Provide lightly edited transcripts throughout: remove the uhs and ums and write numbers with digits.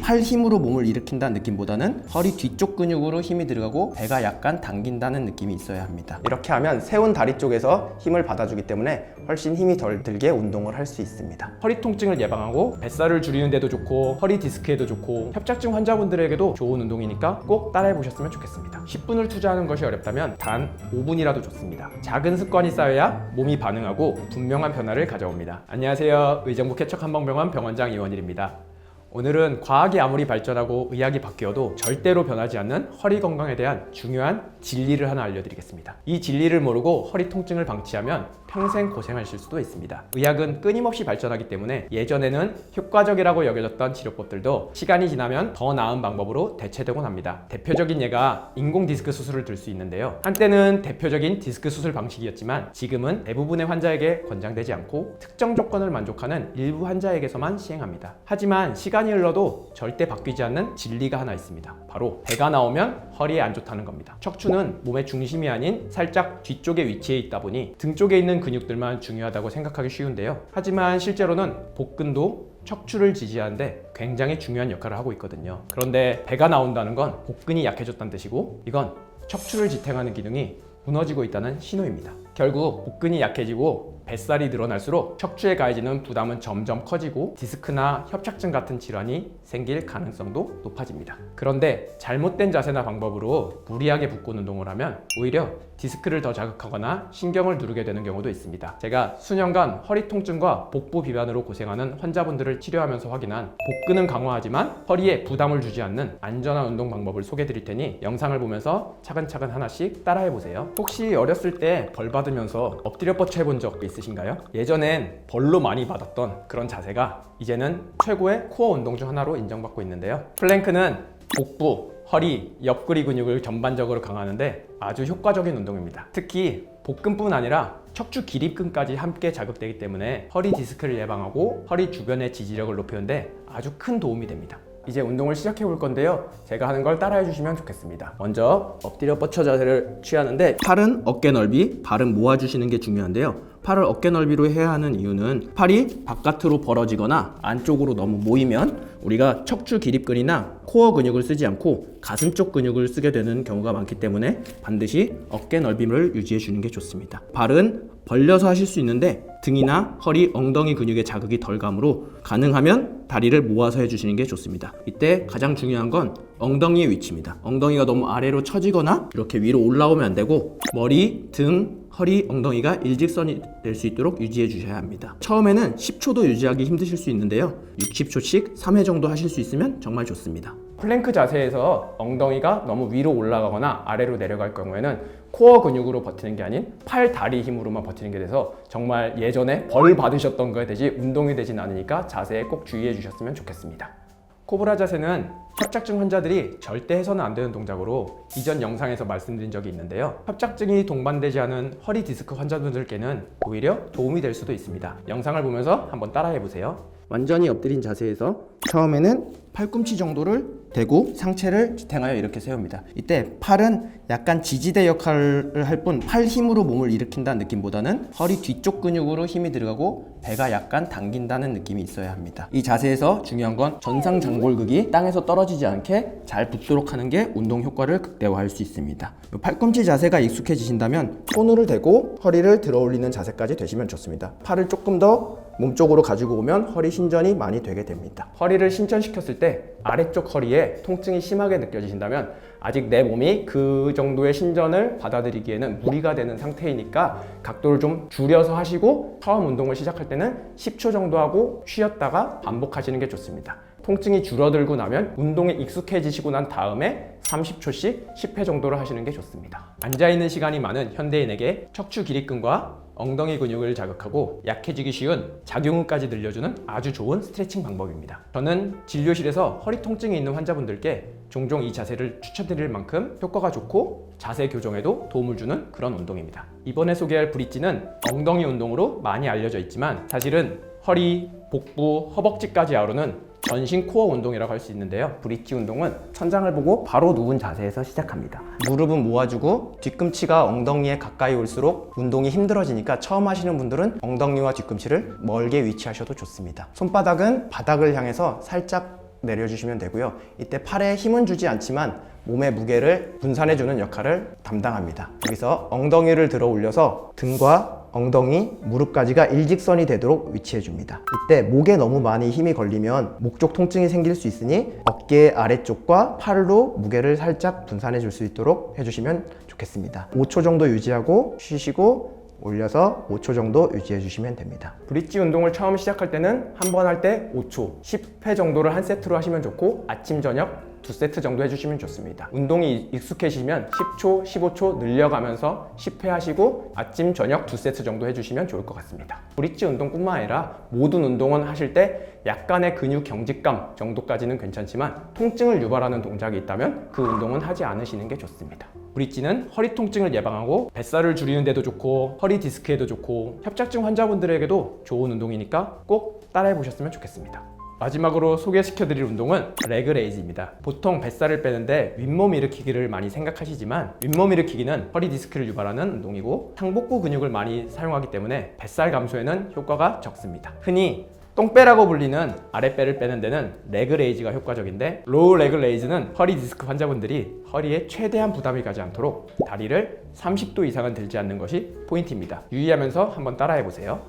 팔 힘으로 몸을 일으킨다는 느낌보다는 허리 뒤쪽 근육으로 힘이 들어가고 배가 약간 당긴다는 느낌이 있어야 합니다. 이렇게 하면 세운 다리 쪽에서 힘을 받아주기 때문에 훨씬 힘이 덜 들게 운동을 할 수 있습니다. 허리 통증을 예방하고 뱃살을 줄이는 데도 좋고 허리 디스크에도 좋고 협착증 환자분들에게도 좋은 운동이니까 꼭 따라해 보셨으면 좋겠습니다. 10분을 투자하는 것이 어렵다면 단 5분이라도 좋습니다. 작은 습관이 쌓여야 몸이 반응하고 분명한 변화를 가져옵니다. 안녕하세요. 의정부 쾌척한방병원 병원장 이원일입니다. 오늘은 과학이 아무리 발전하고 의학이 바뀌어도 절대로 변하지 않는 허리 건강에 대한 중요한 진리를 하나 알려드리겠습니다. 이 진리를 모르고 허리 통증을 방치하면 평생 고생하실 수도 있습니다. 의학은 끊임없이 발전하기 때문에 예전에는 효과적이라고 여겨졌던 치료법들도 시간이 지나면 더 나은 방법으로 대체되곤 합니다. 대표적인 예가 인공 디스크 수술을 들 수 있는데요. 한때는 대표적인 디스크 수술 방식이었지만 지금은 대부분의 환자에게 권장되지 않고 특정 조건을 만족하는 일부 환자에게서만 시행합니다. 하지만 시간이 흘러도 절대 바뀌지 않는 진리가 하나 있습니다. 바로 배가 나오면 허리에 안 좋다는 겁니다. 척추는 몸의 중심이 아닌 살짝 뒤쪽에 위치해 있다 보니 등 쪽에 있는 근육들만 중요하다고 생각하기 쉬운데요. 하지만 실제로는 복근도 척추를 지지하는데 굉장히 중요한 역할을 하고 있거든요. 그런데 배가 나온다는 건 복근이 약해졌다는 뜻이고 이건 척추를 지탱하는 기능이 무너지고 있다는 신호입니다. 결국 복근이 약해지고 뱃살이 늘어날수록 척추에 가해지는 부담은 점점 커지고 디스크나 협착증 같은 질환이 생길 가능성도 높아집니다. 그런데 잘못된 자세나 방법으로 무리하게 복근 운동을 하면 오히려 디스크를 더 자극하거나 신경을 누르게 되는 경우도 있습니다. 제가 수년간 허리 통증과 복부 비만으로 고생하는 환자분들을 치료하면서 확인한 복근은 강화하지만 허리에 부담을 주지 않는 안전한 운동 방법을 소개해 드릴 테니 영상을 보면서 차근차근 하나씩 따라해 보세요. 혹시 어렸을 때 벌 받으면서 엎드려 뻗쳐 해본 적 있으신가요? 예전엔 벌로 많이 받았던 그런 자세가 이제는 최고의 코어 운동 중 하나로 인정받고 있는데요. 플랭크는 복부, 허리, 옆구리 근육을 전반적으로 강화하는데 아주 효과적인 운동입니다. 특히 복근뿐 아니라 척추 기립근까지 함께 자극되기 때문에 허리 디스크를 예방하고 허리 주변의 지지력을 높이는데 아주 큰 도움이 됩니다. 이제 운동을 시작해 볼 건데요. 제가 하는 걸 따라해 주시면 좋겠습니다. 먼저 엎드려 뻗쳐 자세를 취하는데 팔은 어깨 넓이, 발은 모아주시는 게 중요한데요. 팔을 어깨 넓이로 해야 하는 이유는 팔이 바깥으로 벌어지거나 안쪽으로 너무 모이면 우리가 척추 기립근이나 코어 근육을 쓰지 않고 가슴 쪽 근육을 쓰게 되는 경우가 많기 때문에 반드시 어깨 넓이를 유지해 주는 게 좋습니다. 발은 벌려서 하실 수 있는데 등이나 허리, 엉덩이 근육에 자극이 덜 가므로 가능하면 다리를 모아서 해주시는 게 좋습니다. 이때 가장 중요한 건 엉덩이의 위치입니다. 엉덩이가 너무 아래로 처지거나 이렇게 위로 올라오면 안 되고 머리, 등, 허리, 엉덩이가 일직선이 될 수 있도록 유지해 주셔야 합니다. 처음에는 10초도 유지하기 힘드실 수 있는데요. 60초씩 3회 정도 하실 수 있으면 정말 좋습니다. 플랭크 자세에서 엉덩이가 너무 위로 올라가거나 아래로 내려갈 경우에는 코어 근육으로 버티는 게 아닌 팔, 다리 힘으로만 버티는 게 돼서 정말 예전에 벌 받으셨던 거에 되지 운동이 되진 않으니까 자세에 꼭 주의해 주셨으면 좋겠습니다. 코브라 자세는 협착증 환자들이 절대 해서는 안 되는 동작으로 이전 영상에서 말씀드린 적이 있는데요. 협착증이 동반되지 않은 허리 디스크 환자분들께는 오히려 도움이 될 수도 있습니다. 영상을 보면서 한번 따라해 보세요. 완전히 엎드린 자세에서 처음에는 팔꿈치 정도를 대고 상체를 지탱하여 이렇게 세웁니다. 이때 팔은 약간 지지대 역할을 할 뿐 팔 힘으로 몸을 일으킨다는 느낌보다는 허리 뒤쪽 근육으로 힘이 들어가고 배가 약간 당긴다는 느낌이 있어야 합니다. 이 자세에서 중요한 건 전상장골극이 땅에서 떨어지지 않게 잘 붙도록 하는 게 운동 효과를 극대화할 수 있습니다. 팔꿈치 자세가 익숙해지신다면 손을 대고 허리를 들어 올리는 자세까지 되시면 좋습니다. 팔을 조금 더 몸쪽으로 가지고 오면 허리 신전이 많이 되게 됩니다. 허리를 신전시켰을 때 아래쪽 허리에 통증이 심하게 느껴지신다면 아직 내 몸이 그 정도의 신전을 받아들이기에는 무리가 되는 상태이니까 각도를 좀 줄여서 하시고 처음 운동을 시작할 때는 10초 정도 하고 쉬었다가 반복하시는 게 좋습니다. 통증이 줄어들고 나면 운동에 익숙해지시고 난 다음에 30초씩 10회 정도를 하시는 게 좋습니다. 앉아있는 시간이 많은 현대인에게 척추 기립근과 엉덩이 근육을 자극하고 약해지기 쉬운 작용근까지 늘려주는 아주 좋은 스트레칭 방법입니다. 저는 진료실에서 허리 통증이 있는 환자분들께 종종 이 자세를 추천드릴 만큼 효과가 좋고 자세 교정에도 도움을 주는 그런 운동입니다. 이번에 소개할 브릿지는 엉덩이 운동으로 많이 알려져 있지만 사실은 허리, 복부, 허벅지까지 아우르는 전신 코어 운동이라고 할 수 있는데요. 브릿지 운동은 천장을 보고 바로 누운 자세에서 시작합니다. 무릎은 모아주고 뒤꿈치가 엉덩이에 가까이 올수록 운동이 힘들어지니까 처음 하시는 분들은 엉덩이와 뒤꿈치를 멀게 위치하셔도 좋습니다. 손바닥은 바닥을 향해서 살짝 내려주시면 되고요. 이때 팔에 힘은 주지 않지만 몸의 무게를 분산해주는 역할을 담당합니다. 여기서 엉덩이를 들어 올려서 등과 엉덩이, 무릎까지가 일직선이 되도록 위치해 줍니다. 이때 목에 너무 많이 힘이 걸리면 목 쪽 통증이 생길 수 있으니 어깨 아래쪽과 팔로 무게를 살짝 분산해 줄 수 있도록 해주시면 좋겠습니다. 5초 정도 유지하고 쉬시고 올려서 5초 정도 유지해 주시면 됩니다. 브릿지 운동을 처음 시작할 때는 한 번 할 때 5초, 10회 정도를 한 세트로 하시면 좋고 아침, 저녁 2세트 정도 해주시면 좋습니다. 운동이 익숙해지면 10초, 15초 늘려가면서 10회 하시고 아침, 저녁 2세트 정도 해주시면 좋을 것 같습니다. 브릿지 운동뿐만 아니라 모든 운동은 하실 때 약간의 근육 경직감 정도까지는 괜찮지만 통증을 유발하는 동작이 있다면 그 운동은 하지 않으시는 게 좋습니다. 브릿지는 허리 통증을 예방하고 뱃살을 줄이는 데도 좋고 허리 디스크에도 좋고 협착증 환자분들에게도 좋은 운동이니까 꼭 따라해 보셨으면 좋겠습니다. 마지막으로 소개시켜드릴 운동은 레그 레이즈입니다. 보통 뱃살을 빼는데 윗몸 일으키기를 많이 생각하시지만 윗몸 일으키기는 허리 디스크를 유발하는 운동이고 상복부 근육을 많이 사용하기 때문에 뱃살 감소에는 효과가 적습니다. 흔히 똥배라고 불리는 아랫배를 빼는 데는 레그 레이즈가 효과적인데 로우 레그 레이즈는 허리 디스크 환자분들이 허리에 최대한 부담이 가지 않도록 다리를 30도 이상은 들지 않는 것이 포인트입니다. 유의하면서 한번 따라해 보세요.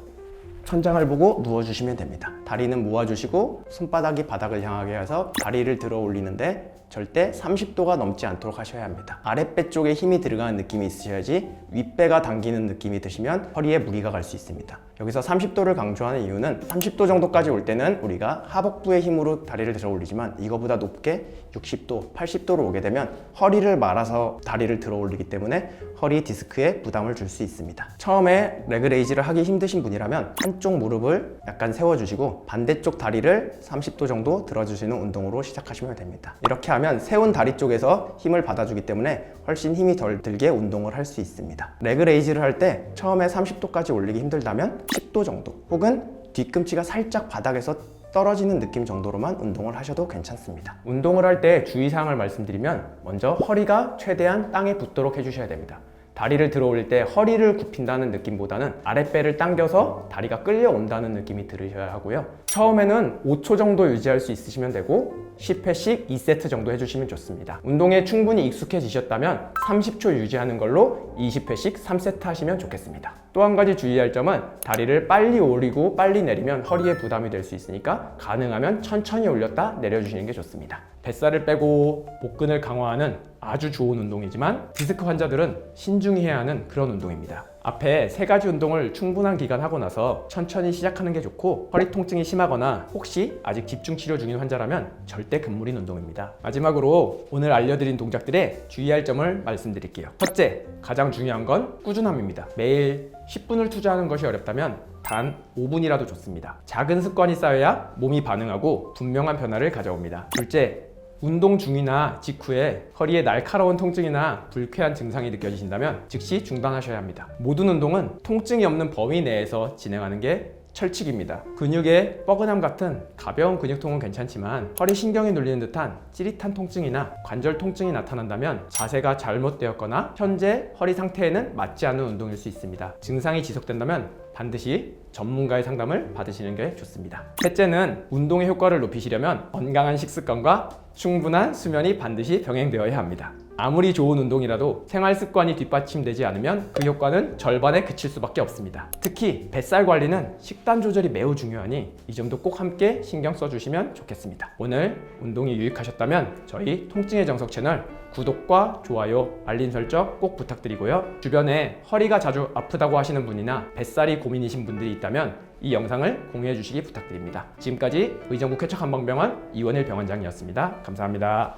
천장을 보고 누워주시면 됩니다. 다리는 모아주시고 손바닥이 바닥을 향하게 해서 다리를 들어 올리는데 절대 30도가 넘지 않도록 하셔야 합니다. 아랫배 쪽에 힘이 들어가는 느낌이 있으셔야지 윗배가 당기는 느낌이 드시면 허리에 무리가 갈 수 있습니다. 여기서 30도를 강조하는 이유는 30도 정도까지 올 때는 우리가 하복부의 힘으로 다리를 들어 올리지만 이거보다 높게 60도, 80도로 오게 되면 허리를 말아서 다리를 들어 올리기 때문에 허리 디스크에 부담을 줄 수 있습니다. 처음에 레그 레이즈를 하기 힘드신 분이라면 한쪽 무릎을 약간 세워주시고 반대쪽 다리를 30도 정도 들어주시는 운동으로 시작하시면 됩니다. 이렇게 하면 세운 다리 쪽에서 힘을 받아주기 때문에 훨씬 힘이 덜 들게 운동을 할 수 있습니다. 레그 레이즈를 할 때 처음에 30도까지 올리기 힘들다면 10도 정도 혹은 뒤꿈치가 살짝 바닥에서 떨어지는 느낌 정도로만 운동을 하셔도 괜찮습니다. 운동을 할 때 주의사항을 말씀드리면 먼저 허리가 최대한 땅에 붙도록 해주셔야 됩니다. 다리를 들어 올릴 때 허리를 굽힌다는 느낌보다는 아랫배를 당겨서 다리가 끌려온다는 느낌이 들으셔야 하고요. 처음에는 5초 정도 유지할 수 있으시면 되고 10회씩 2세트 정도 해주시면 좋습니다. 운동에 충분히 익숙해지셨다면 30초 유지하는 걸로 20회씩 3세트 하시면 좋겠습니다. 또 한 가지 주의할 점은 다리를 빨리 올리고 빨리 내리면 허리에 부담이 될 수 있으니까 가능하면 천천히 올렸다 내려주시는 게 좋습니다. 뱃살을 빼고 복근을 강화하는 아주 좋은 운동이지만 디스크 환자들은 신중히 해야 하는 그런 운동입니다. 앞에 3가지 운동을 충분한 기간 하고 나서 천천히 시작하는 게 좋고 허리 통증이 심하거나 혹시 아직 집중 치료 중인 환자라면 절대 금물인 운동입니다. 마지막으로 오늘 알려드린 동작들에 주의할 점을 말씀드릴게요. 첫째, 가장 중요한 건 꾸준함입니다. 매일 10분을 투자하는 것이 어렵다면 단 5분이라도 좋습니다. 작은 습관이 쌓여야 몸이 반응하고 분명한 변화를 가져옵니다. 둘째, 운동 중이나 직후에 허리에 날카로운 통증이나 불쾌한 증상이 느껴지신다면 즉시 중단하셔야 합니다. 모든 운동은 통증이 없는 범위 내에서 진행하는 게 철칙입니다. 근육의 뻐근함 같은 가벼운 근육통은 괜찮지만 허리 신경이 눌리는 듯한 찌릿한 통증이나 관절 통증이 나타난다면 자세가 잘못되었거나 현재 허리 상태에는 맞지 않는 운동일 수 있습니다. 증상이 지속된다면 반드시 전문가의 상담을 받으시는 게 좋습니다. 셋째는 운동의 효과를 높이시려면 건강한 식습관과 충분한 수면이 반드시 병행되어야 합니다. 아무리 좋은 운동이라도 생활 습관이 뒷받침되지 않으면 그 효과는 절반에 그칠 수밖에 없습니다. 특히 뱃살 관리는 식단 조절이 매우 중요하니 이 점도 꼭 함께 신경 써주시면 좋겠습니다. 오늘 운동이 유익하셨다면 저희 통증의 정석 채널 구독과 좋아요, 알림 설정 꼭 부탁드리고요. 주변에 허리가 자주 아프다고 하시는 분이나 뱃살이 고민이신 분들이 있다면 이 영상을 공유해 주시기 부탁드립니다. 지금까지 의정부 쾌척한방병원 이원일 병원장이었습니다. 감사합니다.